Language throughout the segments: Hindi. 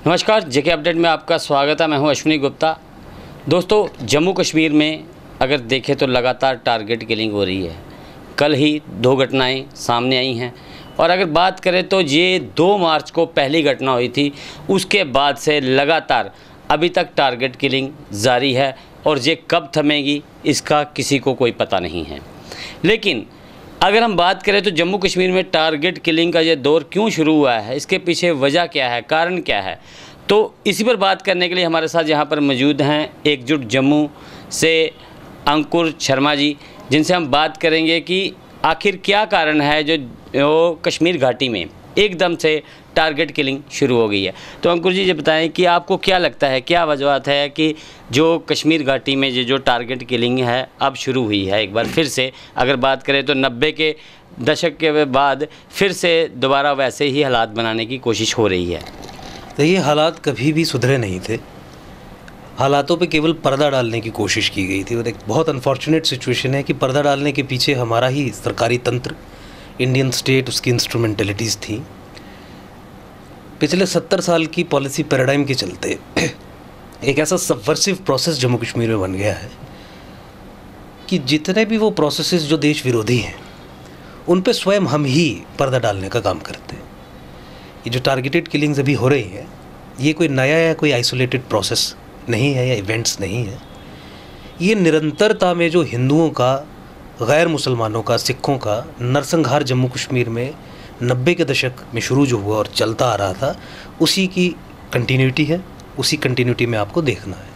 नमस्कार, जेके अपडेट में आपका स्वागत है। मैं हूं अश्विनी गुप्ता। दोस्तों, जम्मू कश्मीर में अगर देखें तो लगातार टारगेट किलिंग हो रही है। कल ही 2 घटनाएं सामने आई हैं और अगर बात करें तो ये 2 मार्च को पहली घटना हुई थी। उसके बाद से लगातार अभी तक टारगेट किलिंग जारी है और ये कब थमेगी इसका किसी को कोई पता नहीं है। लेकिन अगर हम बात करें तो जम्मू कश्मीर में टारगेट किलिंग का ये दौर क्यों शुरू हुआ है, इसके पीछे वजह क्या है, कारण क्या है, तो इसी पर बात करने के लिए हमारे साथ यहाँ पर मौजूद हैं एकजुट जम्मू से अंकुर शर्मा जी, जिनसे हम बात करेंगे कि आखिर क्या कारण है जो कश्मीर घाटी में एकदम से टारगेट किलिंग शुरू हो गई है। तो अंकुर जी, ये बताएं कि आपको क्या लगता है, क्या वजह है कि जो कश्मीर घाटी में ये जो टारगेट किलिंग है अब शुरू हुई है एक बार फिर से। अगर बात करें तो 90 के दशक के बाद फिर से दोबारा वैसे ही हालात बनाने की कोशिश हो रही है। तो ये हालात कभी भी सुधरे नहीं थे। हालातों पे केवल पर्दा डालने की कोशिश की गई थी और एक बहुत अनफॉर्चुनेट सिचुएशन है कि पर्दा डालने के पीछे हमारा ही सरकारी तंत्र, इंडियन स्टेट, उसकी इंस्ट्रूमेंटलिटीज़ थी। पिछले 70 साल की पॉलिसी पैराडाइम के चलते एक ऐसा सबवर्सिव प्रोसेस जम्मू कश्मीर में बन गया है कि जितने भी वो प्रोसेसेस जो देश विरोधी हैं उन पे स्वयं हम ही पर्दा डालने का काम करते हैं। ये जो टारगेटेड किलिंग्स अभी हो रही हैं, ये कोई नया या कोई आइसोलेटेड प्रोसेस नहीं है या इवेंट्स नहीं है। ये निरंतरता में जो हिंदुओं का, गैर मुसलमानों का, सिखों का नरसंहार जम्मू कश्मीर में 90 के दशक में शुरू जो हुआ और चलता आ रहा था, उसी की कंटिन्यूटी है। उसी कंटिन्यूटी में आपको देखना है।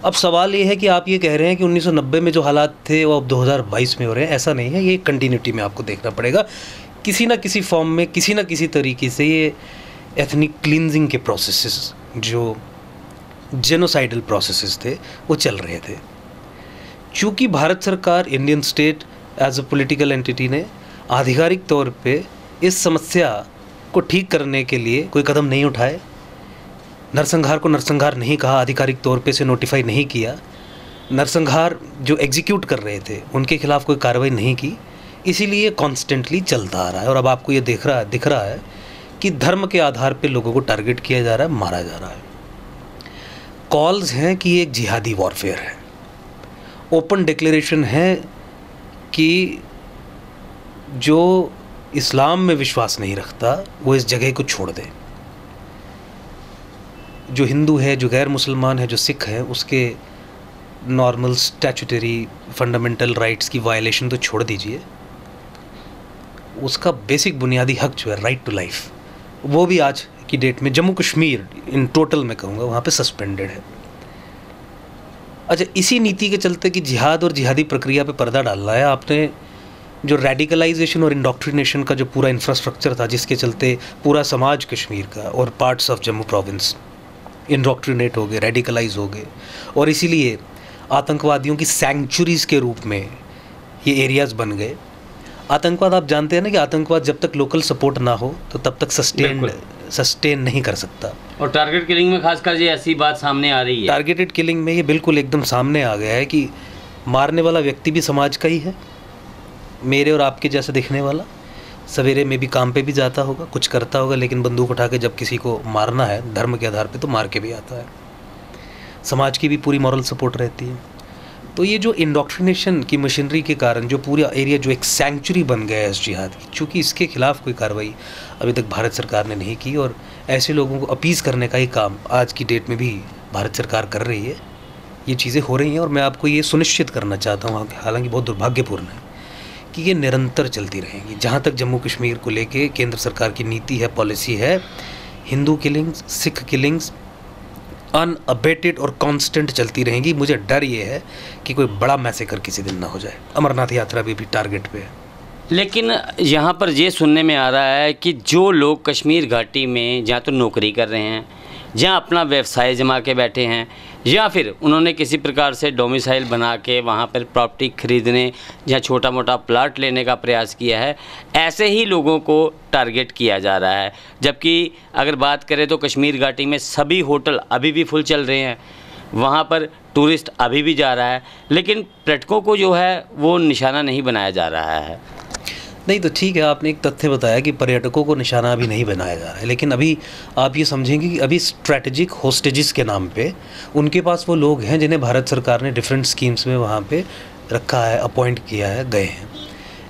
अब सवाल ये है कि आप ये कह रहे हैं कि 1990 में जो हालात थे वो अब 2022 में हो रहे हैं। ऐसा नहीं है, ये कंटिन्यूटी में आपको देखना पड़ेगा। किसी ना किसी फॉर्म में, किसी ना किसी तरीके से ये एथनिक क्लींजिंग के प्रोसेसेस, जो जेनोसाइडल प्रोसेसेस थे, वो चल रहे थे। चूँकि भारत सरकार, Indian state as a political entity ने आधिकारिक तौर पे इस समस्या को ठीक करने के लिए कोई कदम नहीं उठाए, नरसंहार को नरसंहार नहीं कहा, आधिकारिक तौर पे से नोटिफाई नहीं किया, नरसंहार जो एग्जीक्यूट कर रहे थे उनके खिलाफ कोई कार्रवाई नहीं की, इसीलिए कॉन्स्टेंटली चलता आ रहा है। और अब आपको ये दिख रहा है कि धर्म के आधार पे लोगों को टारगेट किया जा रहा है, मारा जा रहा है। कॉल्स हैं कि ये एक जिहादी वॉरफेयर है। ओपन डिक्लेरेशन है कि जो इस्लाम में विश्वास नहीं रखता वो इस जगह को छोड़ दे। जो हिंदू है, जो गैर मुसलमान है, जो सिख है, उसके नॉर्मल स्टैट्यूटरी फंडामेंटल राइट्स की वायलेशन तो छोड़ दीजिए, उसका बेसिक बुनियादी हक जो है, राइट टू लाइफ, वो भी आज की डेट में जम्मू कश्मीर इन टोटल मैं कहूँगा वहाँ पे सस्पेंडेड है। अच्छा, इसी नीति के चलते कि जिहाद और जिहादी प्रक्रिया पे पर्दा डालना है, आपने जो रेडिकलाइजेशन और इंडोक्ट्रिनेशन का जो पूरा इंफ्रास्ट्रक्चर था, जिसके चलते पूरा समाज कश्मीर का और parts of Jammu province indoctrinate हो गए, रेडिकलाइज हो गए, और इसीलिए आतंकवादियों की सैंक्चुरीज़ के रूप में ये एरियाज़ बन गए। आतंकवाद, आप जानते हैं ना कि आतंकवाद जब तक लोकल सपोर्ट ना हो तो तब तक सस्टेन नहीं कर सकता। और टारगेट किलिंग में खासकर ये ऐसी बात सामने आ रही है। टारगेटेड किलिंग में ये बिल्कुल एकदम सामने आ गया है कि मारने वाला व्यक्ति भी समाज का ही है, मेरे और आपके जैसा दिखने वाला। सवेरे में भी काम पे भी जाता होगा, कुछ करता होगा, लेकिन बंदूक उठा के जब किसी को मारना है धर्म के आधार पे तो मार के भी आता है। समाज की भी पूरी मॉरल सपोर्ट रहती है। तो ये जो इंडोक्ट्रिनेशन की मशीनरी के कारण जो पूरा एरिया जो एक सैंक्चुरी बन गया है इस जिहाद की, चूँकि इसके खिलाफ कोई कार्रवाई अभी तक भारत सरकार ने नहीं की और ऐसे लोगों को अपीज़ करने का ही काम आज की डेट में भी भारत सरकार कर रही है। ये चीज़ें हो रही हैं और मैं आपको ये सुनिश्चित करना चाहता हूँ, हालांकि बहुत दुर्भाग्यपूर्ण है, कि ये निरंतर चलती रहेंगी। जहाँ तक जम्मू कश्मीर को लेके केंद्र सरकार की नीति है, पॉलिसी है, Hindu killings, Sikh killings unabated और कांस्टेंट चलती रहेंगी। मुझे डर ये है कि कोई बड़ा मैसेकर किसी दिन ना हो जाए। अमरनाथ यात्रा भी टारगेट पे है। लेकिन यहाँ पर ये सुनने में आ रहा है कि जो लोग कश्मीर घाटी में जहाँ तो नौकरी कर रहे हैं, जहाँ अपना व्यवसाय जमा के बैठे हैं, या फिर उन्होंने किसी प्रकार से डोमिसाइल बना के वहाँ पर प्रॉपर्टी खरीदने या छोटा मोटा प्लाट लेने का प्रयास किया है, ऐसे ही लोगों को टारगेट किया जा रहा है। जबकि अगर बात करें तो कश्मीर घाटी में सभी होटल अभी भी फुल चल रहे हैं, वहाँ पर टूरिस्ट अभी भी जा रहा है, लेकिन पर्यटकों को जो है वो निशाना नहीं बनाया जा रहा है। नहीं तो ठीक है, आपने एक तथ्य बताया कि पर्यटकों को निशाना अभी नहीं बनाया जा रहा है, लेकिन अभी आप ये समझेंगे कि अभी स्ट्रैटेजिक होस्टेजेस के नाम पे उनके पास वो लोग हैं जिन्हें भारत सरकार ने डिफरेंट स्कीम्स में वहाँ पे रखा है, अपॉइंट किया है, गए हैं।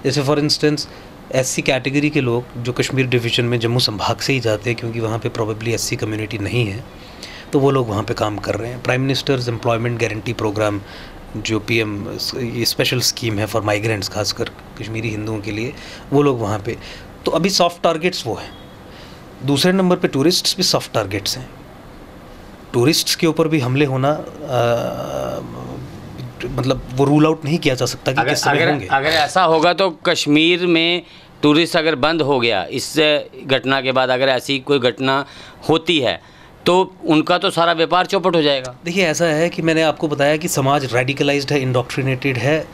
जैसे फॉर इंस्टेंस SC कैटेगरी के लोग जो कश्मीर डिवीज़न में जम्मू संभाग से ही जाते हैं, क्योंकि वहाँ पे प्रोबेबली SC कम्युनिटी नहीं है, तो वो लोग वहाँ पे काम कर रहे हैं। Prime minister's employment guarantee programme जो PM ये स्पेशल स्कीम है फॉर माइग्रेंट्स, खासकर कश्मीरी हिंदुओं के लिए, वो लोग वहाँ पे, तो अभी सॉफ्ट टारगेट्स वो हैं। दूसरे नंबर पे टूरिस्ट्स भी सॉफ्ट टारगेट्स हैं। टूरिस्ट्स के ऊपर भी हमले होना मतलब वो रूल आउट नहीं किया जा सकता कि किस समय होंगे। अगर ऐसा होगा तो कश्मीर में टूरिस्ट अगर बंद हो गया इस घटना के बाद, अगर ऐसी कोई घटना होती है तो उनका तो सारा व्यापार चौपट हो जाएगा। देखिए ऐसा है कि मैंने आपको बताया कि समाज रेडिकलाइज्ड है, इंडोक्ट्रिनेटेड है,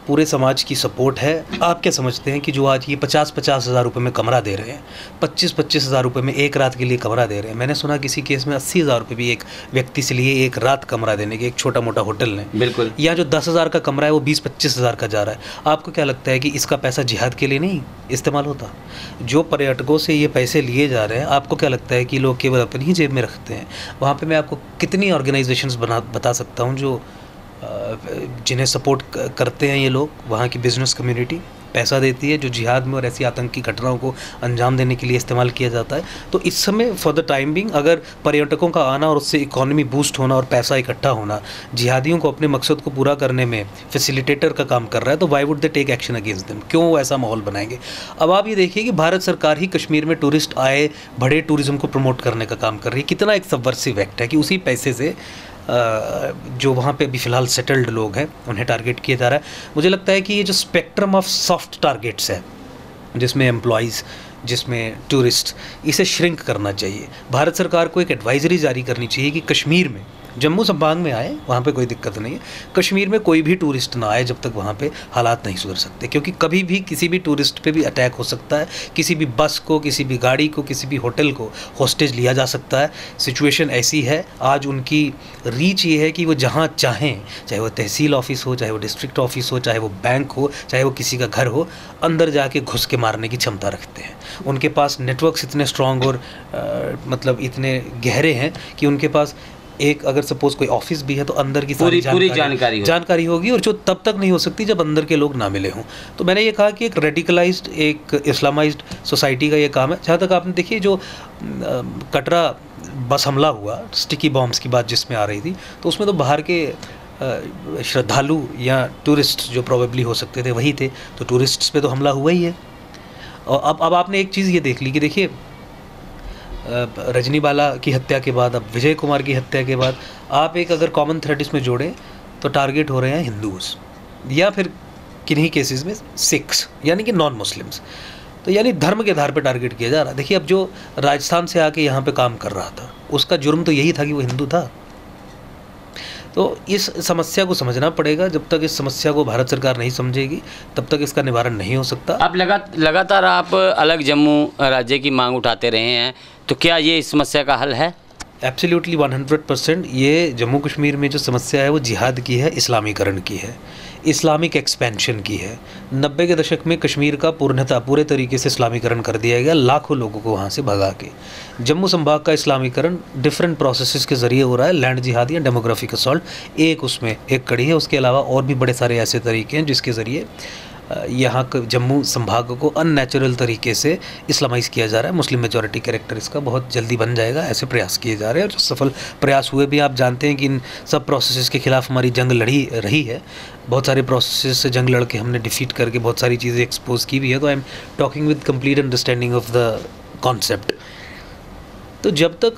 पूरे समाज की सपोर्ट है। आप क्या समझते हैं कि जो आज ये 50-50 हज़ार रुपये में कमरा दे रहे हैं, 25-25 हज़ार रुपये में एक रात के लिए कमरा दे रहे हैं, मैंने सुना किसी केस में 80 हज़ार रुपये भी एक व्यक्ति से लिए एक रात कमरा देने के, एक छोटा मोटा होटल ने। बिल्कुल। या जो 10 हज़ार का कमरा है वो 20-25 हज़ार का जा रहा है। आपको क्या लगता है कि इसका पैसा जिहाद के लिए नहीं इस्तेमाल होता? जो पर्यटकों से ये पैसे लिए जा रहे हैं, आपको क्या लगता है कि लोग केवल अपनी ही जेब में रखते हैं? वहाँ पर मैं आपको कितनी ऑर्गेनाइजेशंस बता सकता हूँ जो जिन्हें सपोर्ट करते हैं ये लोग, वहाँ की बिज़नेस कम्युनिटी पैसा देती है, जो जिहाद में और ऐसी आतंकी घटनाओं को अंजाम देने के लिए इस्तेमाल किया जाता है। तो इस समय फॉर द टाइम बिंग अगर पर्यटकों का आना और उससे इकोनॉमी बूस्ट होना और पैसा इकट्ठा होना जिहादियों को अपने मकसद को पूरा करने में फैसिलिटेटर का काम कर रहा है, तो why would they take action against them? क्यों वो ऐसा माहौल बनाएंगे? अब आप ये देखिए कि भारत सरकार ही कश्मीर में टूरिस्ट आए, बड़े टूरिज्म को प्रमोट करने का काम कर रही है। कितना एक सबवर्सिव एक्ट है कि उसी पैसे से जो वहाँ पे अभी फ़िलहाल सेटल्ड लोग हैं उन्हें टारगेट किया जा रहा है। मुझे लगता है कि ये जो स्पेक्ट्रम ऑफ सॉफ्ट टारगेट्स है, जिसमें एम्प्लॉइज़, जिसमें टूरिस्ट, इसे श्रिंक करना चाहिए। भारत सरकार को एक एडवाइजरी जारी करनी चाहिए कि कश्मीर में, जम्मू संभाग में आए वहाँ पे कोई दिक्कत नहीं है, कश्मीर में कोई भी टूरिस्ट ना आए जब तक वहाँ पे हालात नहीं सुधर सकते, क्योंकि कभी भी किसी भी टूरिस्ट पे भी अटैक हो सकता है, किसी भी बस को, किसी भी गाड़ी को, किसी भी होटल को होस्टेज लिया जा सकता है। सिचुएशन ऐसी है, आज उनकी रीच ये है कि वो जहाँ चाहें, चाहे वो तहसील ऑफिस हो, चाहे वो डिस्ट्रिक्ट ऑफिस हो, चाहे वो बैंक हो, चाहे वो किसी का घर हो, अंदर जाके घुस के मारने की क्षमता रखते हैं। उनके पास नेटवर्क्स इतने स्ट्रॉन्ग और मतलब इतने गहरे हैं कि उनके पास एक, अगर सपोज कोई ऑफिस भी है तो अंदर की सारी पूरी जानकारी होगी, और जो तब तक नहीं हो सकती जब अंदर के लोग ना मिले हों। तो मैंने ये कहा कि एक रेडिकलाइज्ड, एक इस्लामाइज्ड सोसाइटी का ये काम है। जहाँ तक आपने देखिए जो कटरा बस हमला हुआ, स्टिकी बॉम्ब्स की बात जिसमें आ रही थी, तो उसमें तो बाहर के श्रद्धालु या टूरिस्ट जो प्रोबेबली हो सकते थे वही थे, तो टूरिस्ट्स पे तो हमला हुआ ही है। और अब आपने एक चीज़ ये देख ली कि देखिए रजनीबाला की हत्या के बाद, अब विजय कुमार की हत्या के बाद, आप एक अगर कॉमन थ्रेड इसमें जोड़ें तो टारगेट हो रहे हैं हिंदूज़, या फिर किन्हीं केसेस में सिख्स, यानी कि नॉन मुस्लिम्स। तो यानी धर्म के आधार पर टारगेट किया जा रहा है। देखिए अब जो राजस्थान से आके यहाँ पे काम कर रहा था, उसका जुर्म तो यही था कि वो हिंदू था। तो इस समस्या को समझना पड़ेगा। जब तक इस समस्या को भारत सरकार नहीं समझेगी तब तक इसका निवारण नहीं हो सकता। आप लगातार आप अलग जम्मू राज्य की मांग उठाते रहे हैं, तो क्या ये इस समस्या का हल है? एब्सोल्युटली 100%। ये जम्मू कश्मीर में जो समस्या है वो जिहाद की है, इस्लामीकरण की है, इस्लामिक एक्सपेंशन की है। 90 के दशक में कश्मीर का पूरे तरीके से इस्लामीकरण कर दिया गया, लाखों लोगों को वहाँ से भगा के। जम्मू संभाग का इस्लामीकरण डिफरेंट प्रोसेसेस के ज़रिए हो रहा है, लैंड जिहाद या डेमोग्राफिक असॉल्ट एक उसमें एक कड़ी है। उसके अलावा और भी बड़े सारे ऐसे तरीके हैं जिसके ज़रिए यहाँ जम्मू संभाग को अननेचुरल तरीके से इस्लामाइज़ किया जा रहा है। मुस्लिम मेजॉरिटी कैरेक्टर इसका बहुत जल्दी बन जाएगा, ऐसे प्रयास किए जा रहे हैं। और जो सफल प्रयास हुए भी, आप जानते हैं कि इन सब प्रोसेसेस के खिलाफ हमारी जंग लड़ी रही है। बहुत सारे प्रोसेसेस से जंग लड़ के हमने डिफीट करके बहुत सारी चीज़ें एक्सपोज की भी है। तो I am talking with complete understanding of the concept. तो जब तक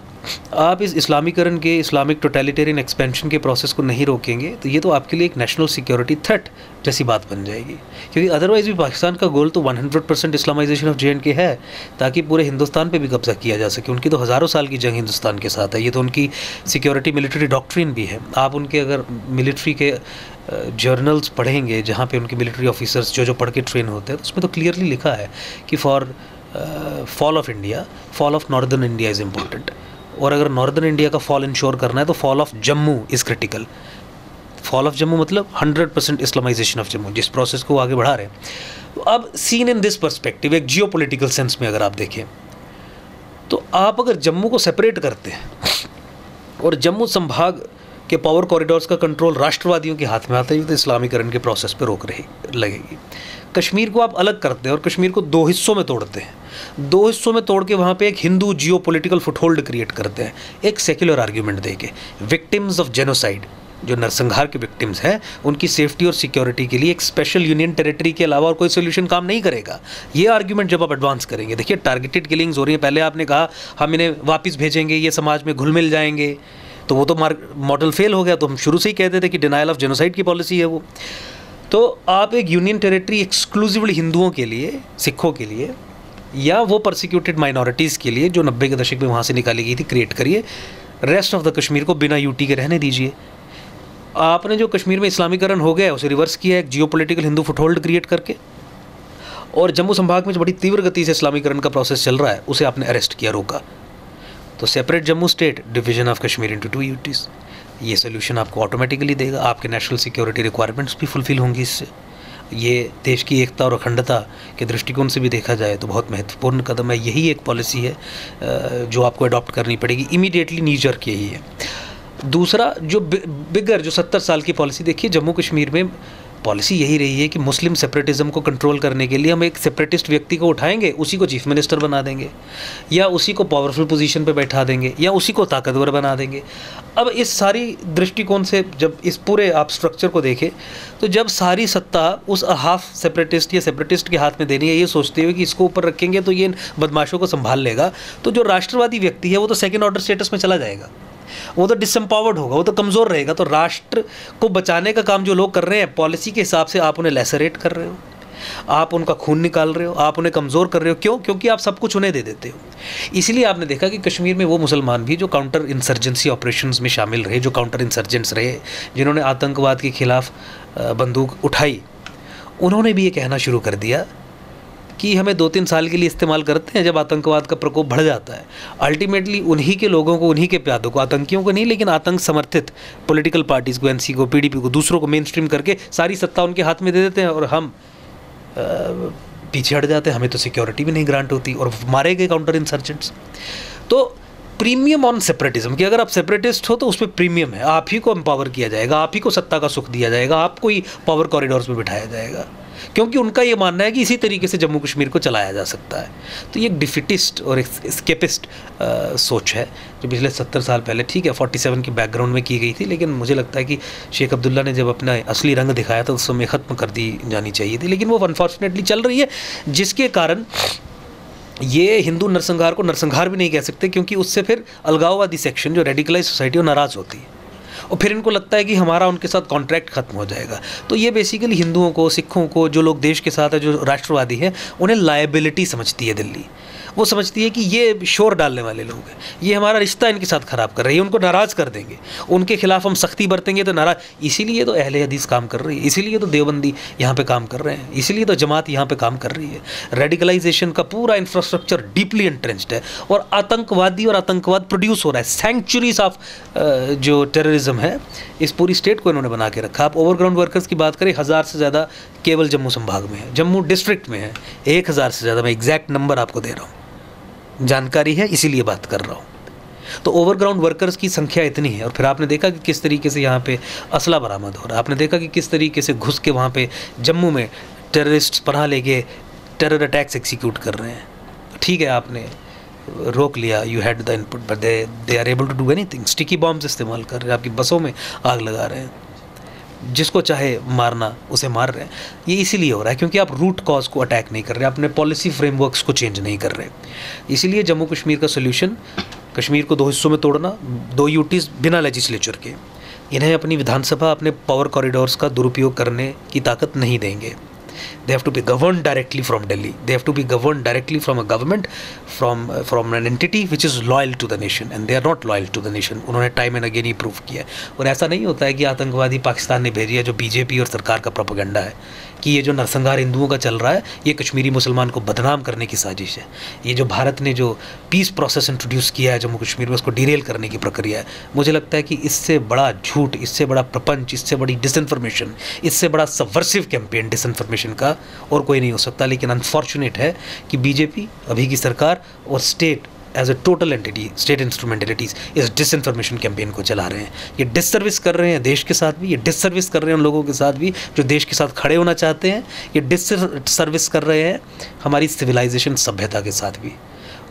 आप इस इस्लामीकरण के, इस्लामिक टोटलिटेरियन एक्सपेंशन के प्रोसेस को नहीं रोकेंगे तो ये तो आपके लिए एक नेशनल सिक्योरिटी थ्रेट जैसी बात बन जाएगी। क्योंकि अदरवाइज़ भी पाकिस्तान का गोल तो 100% इस्लामाइजेशन ऑफ JNK है, ताकि पूरे हिंदुस्तान पे भी कब्जा किया जा सके। उनकी तो हज़ारों साल की जंग हिंदुस्तान के साथ है, ये तो उनकी सिक्योरिटी मिलिट्री डॉक्ट्रिन भी है। आप उनके अगर मिलिट्री के जर्नल्स पढ़ेंगे जहाँ पे उनके मिलिट्री ऑफिसर्स जो पढ़ के ट्रेन होते हैं, तो उसमें तो क्लियरली लिखा है कि for fall of India, fall of northern India is important. और अगर नॉर्दर्न इंडिया का फॉल इंश्योर करना है तो fall of Jammu is critical. Fall of Jammu मतलब 100% इस्लामाइजेशन ऑफ जम्मू, जिस प्रोसेस को आगे बढ़ा रहे हैं। अब सीन इन दिस पर्सपेक्टिव, एक जियोपॉलिटिकल सेंस में अगर आप देखें तो आप अगर जम्मू को सेपरेट करते हैं और जम्मू संभाग के पावर कॉरिडोर्स का कंट्रोल राष्ट्रवादियों के हाथ में आता है तो इस्लामीकरण के प्रोसेस पे रोक रही लगेगी। कश्मीर को आप अलग करते हैं और कश्मीर को दो हिस्सों में तोड़ते हैं, दो हिस्सों में तोड़ के वहाँ पे एक हिंदू जियोपॉलिटिकल फुटहोल्ड क्रिएट करते हैं, एक सेक्युलर आर्ग्यूमेंट देके विक्टिम्स ऑफ जेनोसाइड, जो नरसंहार के विक्टिम्स हैं, उनकी सेफ्टी और सिक्योरिटी के लिए एक स्पेशल यूनियन टेरिटरी के अलावा और कोई सोल्यूशन काम नहीं करेगा। ये आर्ग्यूमेंट जब आप एडवांस करेंगे, देखिए टारगेटेड किलिंग्स हो रही हैं, पहले आपने कहा हम इन्हें वापस भेजेंगे, ये समाज में घुल मिल जाएंगे, तो वो तो मॉडल फेल हो गया। तो हम शुरू से ही कहते थे कि डिनाइल ऑफ जेनोसाइड की पॉलिसी है वो। तो आप एक यूनियन टेरिटरी एक्सक्लूसिवली हिंदुओं के लिए, सिखों के लिए या वो परसिक्यूटेड माइनॉरिटीज़ के लिए जो 90 के दशक में वहाँ से निकाली गई थी क्रिएट करिए, रेस्ट ऑफ द कश्मीर को बिना यूटी के रहने दीजिए। आपने जो कश्मीर में इस्लामीकरण हो गया उसे रिवर्स किया एक जियोपॉलिटिकल हिंदू फुटहोल्ड क्रिएट करके, और जम्मू संभाग में जो बड़ी तीव्र गति से इस्लामीकरण का प्रोसेस चल रहा है उसे आपने अरेस्ट किया, रोका। तो separate Jammu state, division of Kashmir into 2 UTs, ये सोल्यूशन आपको ऑटोमेटिकली देगा। आपके नेशनल सिक्योरिटी रिक्वायरमेंट्स भी फुलफिल होंगी इससे। ये देश की एकता और अखंडता के दृष्टिकोण से भी देखा जाए तो बहुत महत्वपूर्ण कदम है। यही एक पॉलिसी है जो आपको अडॉप्ट करनी पड़ेगी इमीडिएटली, नीजर्क यही है। दूसरा जो बिगर जो 70 साल की पॉलिसी देखिए, जम्मू कश्मीर में पॉलिसी यही रही है कि मुस्लिम सेपरेटिज्म को कंट्रोल करने के लिए हम एक सेपरेटिस्ट व्यक्ति को उठाएंगे, उसी को चीफ मिनिस्टर बना देंगे या उसी को पावरफुल पोजीशन पे बैठा देंगे या उसी को ताकतवर बना देंगे। अब इस सारी दृष्टिकोण से जब इस पूरे आप स्ट्रक्चर को देखें तो जब सारी सत्ता उस हाफ सेपरेटिस्ट या सेपरेटिस्ट के हाथ में देनी है, ये सोचते हुए कि इसको ऊपर रखेंगे तो ये बदमाशों को संभाल लेगा, तो जो राष्ट्रवादी व्यक्ति है वो तो सेकेंड ऑर्डर स्टेटस में चला जाएगा, वो तो डिसएम्पावर्ड होगा, वो तो कमज़ोर रहेगा। तो राष्ट्र को बचाने का काम जो लोग कर रहे हैं पॉलिसी के हिसाब से, आप उन्हें लेसरेट कर रहे हो, आप उनका खून निकाल रहे हो, आप उन्हें कमज़ोर कर रहे हो। क्यों? क्योंकि आप सब कुछ उन्हें दे देते हो। इसीलिए आपने देखा कि कश्मीर में वो मुसलमान भी जो काउंटर इंसर्जेंसी ऑपरेशंस में शामिल रहे, जो काउंटर इंसर्जेंट्स रहे, जिन्होंने आतंकवाद के खिलाफ बंदूक उठाई, उन्होंने भी ये कहना शुरू कर दिया कि हमें 2-3 साल के लिए इस्तेमाल करते हैं, जब आतंकवाद का प्रकोप बढ़ जाता है अल्टीमेटली उन्हीं के लोगों को, उन्हीं के प्यादों को, आतंकियों को नहीं लेकिन आतंक समर्थित पॉलिटिकल पार्टीज़ को, एनसी को, पीडीपी को, दूसरों को मेन स्ट्रीम करके सारी सत्ता उनके हाथ में दे देते हैं और हम पीछे हट जाते हैं, हमें तो सिक्योरिटी भी नहीं ग्रांट होती और मारे गए काउंटर इंसर्जेंट्स। तो प्रीमियम ऑन सेपरेटिज्म कि अगर आप सेपरेटिस्ट हो तो उस पर प्रीमियम है, आप ही को एम्पावर किया जाएगा, आप ही को सत्ता का सुख दिया जाएगा, आपको ही पावर कॉरिडोर्स में बिठाया जाएगा, क्योंकि उनका ये मानना है कि इसी तरीके से जम्मू कश्मीर को चलाया जा सकता है। तो ये एक डिफिटिस्ट और एक स्केपिस्ट सोच है जो पिछले 70 साल पहले, ठीक है 47 की बैकग्राउंड में की गई थी, लेकिन मुझे लगता है कि शेख अब्दुल्ला ने जब अपना असली रंग दिखाया था उस समय ख़त्म कर दी जानी चाहिए थी, लेकिन वो अनफॉर्चुनेटली चल रही है, जिसके कारण ये हिंदू नरसंहार को नरसंहार भी नहीं कह सकते, क्योंकि उससे फिर अलगाववादी सेक्शन जो रेडिकलाइज सोसाइटी वो नाराज़ होती है और फिर इनको लगता है कि हमारा उनके साथ कॉन्ट्रैक्ट खत्म हो जाएगा। तो ये बेसिकली हिंदुओं को, सिखों को, जो लोग देश के साथ है, जो राष्ट्रवादी हैं, उन्हें लायबिलिटी समझती है दिल्ली। वो समझती है कि ये शोर डालने वाले लोग हैं, ये हमारा रिश्ता इनके साथ ख़राब कर रही है, उनको नाराज़ कर देंगे, उनके खिलाफ हम सख्ती बरतेंगे तो नाराज़। इसीलिए तो अहले हदीस काम कर रही है, इसीलिए तो देवबंदी यहाँ पे काम कर रहे हैं, इसीलिए तो जमात यहाँ पे काम कर रही है। रेडिकलाइजेशन का पूरा इंफ्रास्ट्रक्चर डीपली एंट्रेंच्ड है और आतंकवादी और आतंकवाद प्रोड्यूस हो रहा है। सेंचुरीज ऑफ जो टेररिज्म है इस पूरी स्टेट को इन्होंने बना के रखा। आप ओवरग्राउंड वर्कर्स की बात करें, 1000 से ज़्यादा केवल जम्मू संभाग में है, जम्मू डिस्ट्रिक्ट में है 1000 से ज़्यादा। मैं एग्जैक्ट नंबर आपको दे रहा हूँ, जानकारी है इसीलिए बात कर रहा हूँ। तो ओवरग्राउंड वर्कर्स की संख्या इतनी है और फिर आपने देखा कि किस तरीके से यहाँ पे असला बरामद हो रहा है, आपने देखा कि किस तरीके से घुस के वहाँ पे जम्मू में टेररिस्ट पनाह लेके टेरर अटैक्स एग्जीक्यूट कर रहे हैं। ठीक है, आपने रोक लिया, you had the input, but they are able to do anything. Sticky bombs इस्तेमाल कर रहे हैं, आपकी बसों में आग लगा रहे हैं, जिसको चाहे मारना उसे मार रहे हैं। ये इसीलिए हो रहा है क्योंकि आप रूट कॉज को अटैक नहीं कर रहे, अपने पॉलिसी फ्रेमवर्क्स को चेंज नहीं कर रहे। इसीलिए जम्मू कश्मीर का सोल्यूशन, कश्मीर को 2 हिस्सों में तोड़ना, 2 यूटीज़ बिना लेजिस्लेचर के, इन्हें अपनी विधानसभा अपने पावर कॉरिडोर्स का दुरुपयोग करने की ताकत नहीं देंगे। They have to be governed directly from Delhi. They have to be governed directly from a government, from an entity which is loyal to the nation, and they are not loyal to the nation. उन्होंने time and again he prove किया है। और ऐसा नहीं होता है कि आतंकवादी पाकिस्तान ने भेजी है जो बीजेपी और सरकार का प्रोपेगेंडा है कि ये जो नरसंहार हिंदुओं का चल रहा है ये कश्मीरी मुसलमान को बदनाम करने की साजिश है। ये जो भारत ने जो पीस प्रोसेस इंट्रोड्यूस किया है जम्मू कश्मीर में, उसको डिरेल करने की प्रक्रिया है। मुझे लगता है कि इससे बड़ा झूठ, इससे बड़ा प्रपंच, इससे बड़ी डिसइंफॉर्मेशन, इससे बड़ा सबवर्सिव कैंपेन डिसइंफॉर्मेशन का और कोई नहीं हो सकता। लेकिन अनफॉर्चुनेट है कि बीजेपी, अभी की सरकार और state as a total entity, state instrumentalities इस डिसइंफॉर्मेशन कैंपेन को चला रहे हैं। ये डिससर्विस कर रहे हैं देश के साथ भी, ये डिससर्विस कर रहे हैं उन लोगों के साथ भी जो देश के साथ खड़े होना चाहते हैं, ये डिससर्विस कर रहे हैं हमारी सिविलाइजेशन, सभ्यता के साथ भी।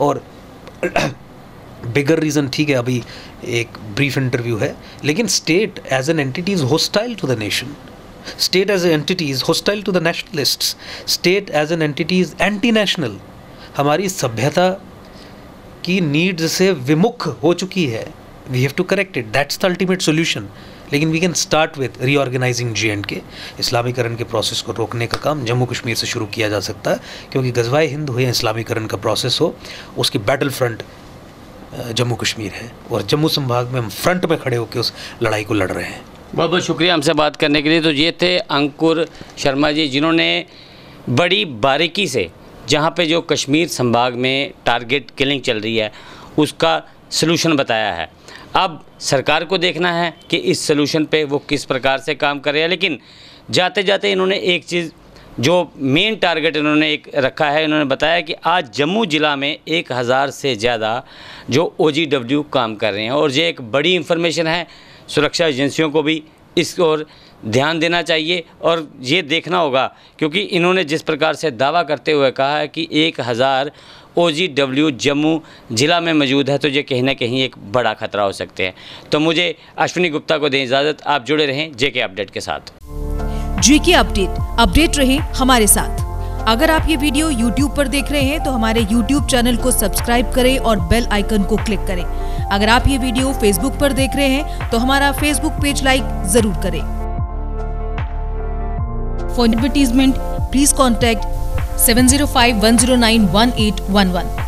और बिगर रीज़न, ठीक है अभी एक ब्रीफ इंटरव्यू है, लेकिन state as an entity is hostile to the nation, state as an entity is hostile to the nationalists, state as an entity is anti national. हमारी सभ्यता की नीड्स से विमुख हो चुकी है। We have to correct it, that's the ultimate solution. लेकिन we can start with reorganizing J&K। इस्लामीकरण के प्रोसेस को रोकने का काम जम्मू कश्मीर से शुरू किया जा सकता है, क्योंकि गज़वाए हिंद हो या इस्लामीकरण का प्रोसेस हो, उसकी बैटल फ्रंट जम्मू कश्मीर है और जम्मू संभाग में हम फ्रंट में खड़े होकर उस लड़ाई को लड़ रहे हैं। बहुत बहुत शुक्रिया हमसे बात करने के लिए। तो ये थे अंकुर शर्मा जी, जिन्होंने बड़ी बारीकी से जहाँ पे जो कश्मीर संभाग में टारगेट किलिंग चल रही है उसका सलूशन बताया है। अब सरकार को देखना है कि इस सलूशन पे वो किस प्रकार से काम कर रहे हैं। लेकिन जाते जाते इन्होंने एक चीज़, जो मेन टारगेट इन्होंने एक रखा है, इन्होंने बताया कि आज जम्मू ज़िला में 1000 से ज़्यादा जो OGW काम कर रहे हैं। और ये एक बड़ी इंफॉर्मेशन है, सुरक्षा एजेंसियों को भी इस ओर ध्यान देना चाहिए और ये देखना होगा, क्योंकि इन्होंने जिस प्रकार से दावा करते हुए कहा है कि 1000 OGW जम्मू ज़िला में मौजूद है, तो ये कहीं ना कहीं एक बड़ा खतरा हो सकते हैं। तो मुझे अश्विनी गुप्ता को दें इजाज़त। आप जुड़े रहें JK अपडेट के साथ। JK अपडेट रहे हमारे साथ। अगर आप ये वीडियो YouTube पर देख रहे हैं तो हमारे YouTube चैनल को सब्सक्राइब करें और बेल आइकन को क्लिक करें। अगर आप ये वीडियो Facebook पर देख रहे हैं तो हमारा Facebook पेज लाइक जरूर करें। For advertisement, please contact 705-109-1811.